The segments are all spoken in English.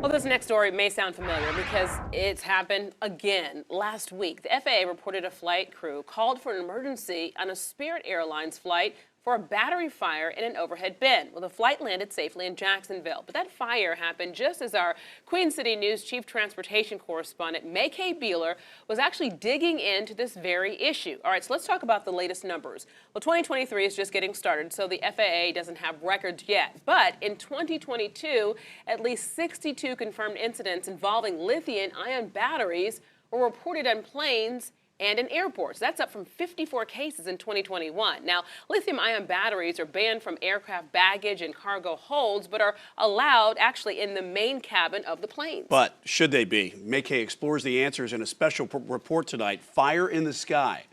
Well, this next story may sound familiar because it's happened again. Last week, the FAA reported a flight crew called for an emergency on a Spirit Airlines flight for a battery fire in an overhead bin. Well, the flight landed safely in Jacksonville, but that fire happened just as our Queen City News chief transportation correspondent, Mackay Beeler, was actually digging into this very issue. All right, so let's talk about the latest numbers. Well, 2023 is just getting started, so the FAA doesn't have records yet. But in 2022, at least 62 confirmed incidents involving lithium-ion batteries were reported on planes and in airports. That's up from 54 cases in 2021. Now, lithium-ion batteries are banned from aircraft baggage and cargo holds, but are allowed actually in the main cabin of the planes. But should they be? Mackay explores the answers in a special report tonight, Fire in the Sky.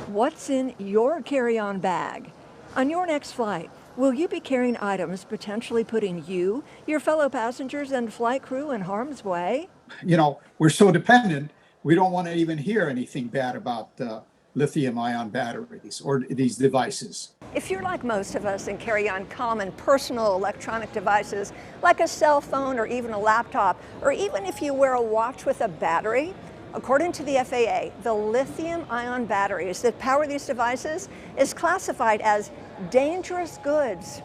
What's in your carry-on bag? On your next flight, will you be carrying items potentially putting you, your fellow passengers, and flight crew in harm's way? You know, we're so dependent, we don't want to even hear anything bad about lithium-ion batteries or these devices. If you're like most of us and carry on common personal electronic devices like a cell phone or even a laptop, or even if you wear a watch with a battery, according to the FAA, the lithium-ion batteries that power these devices is classified as dangerous goods.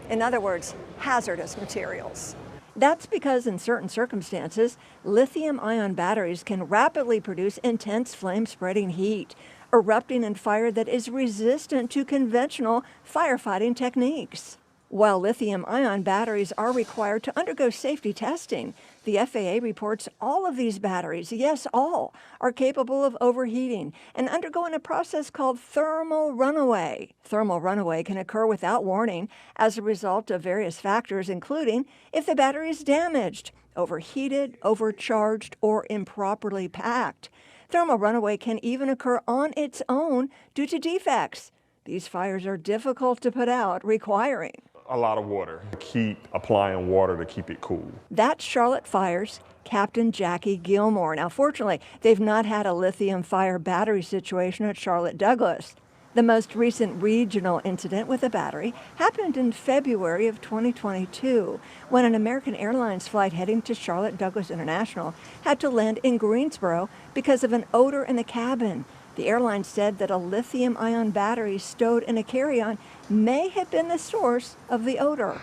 In other words, hazardous materials. That's because in certain circumstances, lithium-ion batteries can rapidly produce intense flame-spreading heat, erupting in fire that is resistant to conventional firefighting techniques. While lithium-ion batteries are required to undergo safety testing, the FAA reports all of these batteries, yes, all, are capable of overheating and undergoing a process called thermal runaway. Thermal runaway can occur without warning as a result of various factors, including if the battery is damaged, overheated, overcharged, or improperly packed. Thermal runaway can even occur on its own due to defects. These fires are difficult to put out, requiring a lot of water. Keep applying water to keep it cool. That's Charlotte Fire's Captain Jackie Gilmore. Now, fortunately, they've not had a lithium fire battery situation at Charlotte Douglas. The most recent regional incident with a battery happened in February of 2022 when an American Airlines flight heading to Charlotte Douglas International had to land in Greensboro because of an odor in the cabin. The airline said that a lithium-ion battery stowed in a carry-on may have been the source of the odor.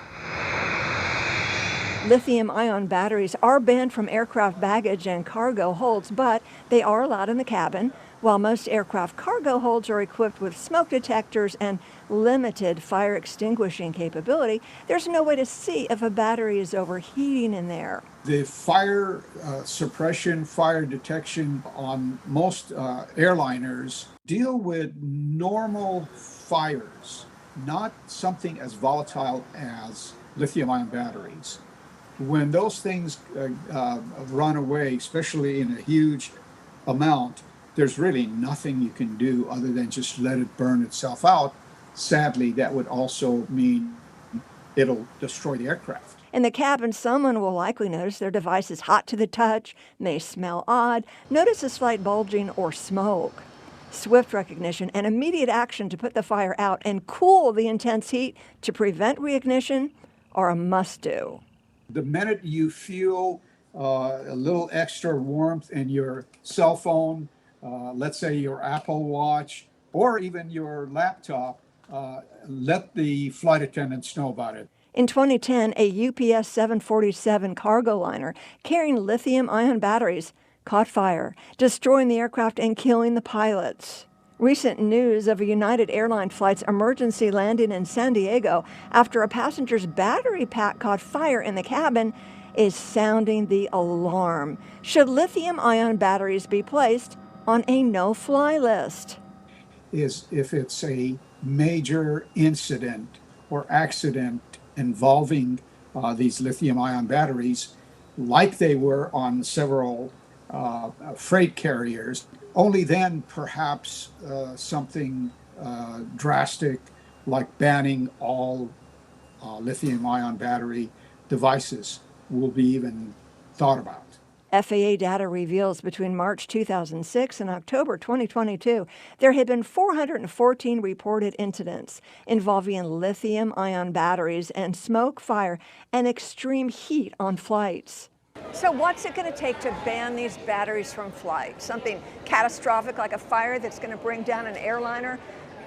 Lithium-ion batteries are banned from aircraft baggage and cargo holds, but they are allowed in the cabin. While most aircraft cargo holds are equipped with smoke detectors and limited fire extinguishing capability, there's no way to see if a battery is overheating in there. The fire suppression, fire detection on most airliners deal with normal fires, not something as volatile as lithium-ion batteries. When those things run away, especially in a huge amount, there's really nothing you can do other than just let it burn itself out. Sadly, that would also mean it'll destroy the aircraft. In the cabin, someone will likely notice their device is hot to the touch, may smell odd, notice a slight bulging or smoke. Swift recognition and immediate action to put the fire out and cool the intense heat to prevent reignition are a must-do. The minute you feel a little extra warmth in your cell phone, let's say your Apple Watch, or even your laptop, let the flight attendants know about it. In 2010, a UPS 747 cargo liner carrying lithium-ion batteries caught fire, destroying the aircraft and killing the pilots. Recent news of a United Airlines flight's emergency landing in San Diego after a passenger's battery pack caught fire in the cabin is sounding the alarm. Should lithium-ion batteries be placed on a no-fly list? Is if it's a major incident or accident involving these lithium-ion batteries, like they were on several freight carriers, only then perhaps something drastic like banning all lithium-ion battery devices will be even thought about. FAA data reveals between March 2006 and October 2022, there had been 414 reported incidents involving lithium-ion batteries and smoke, fire, and extreme heat on flights. So what's it going to take to ban these batteries from flight? Something catastrophic like a fire that's going to bring down an airliner?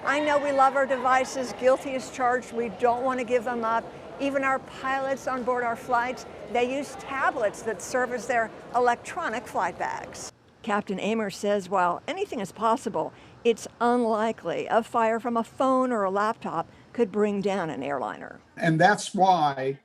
I know we love our devices, guilty as charged, we don't want to give them up. Even our pilots on board our flights, they use tablets that serve as their electronic flight bags. Captain Amer says while anything is possible, it's unlikely a fire from a phone or a laptop could bring down an airliner. And that's why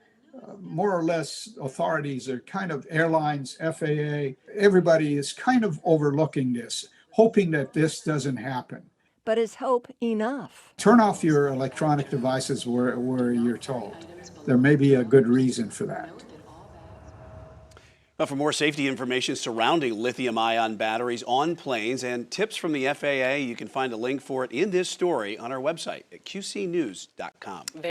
more or less authorities are kind of airlines, FAA, everybody is kind of overlooking this, hoping that this doesn't happen. But is hope enough? Turn off your electronic devices where you're told. There may be a good reason for that. Well, for more safety information surrounding lithium-ion batteries on planes and tips from the FAA, you can find a link for it in this story on our website at qcnews.com.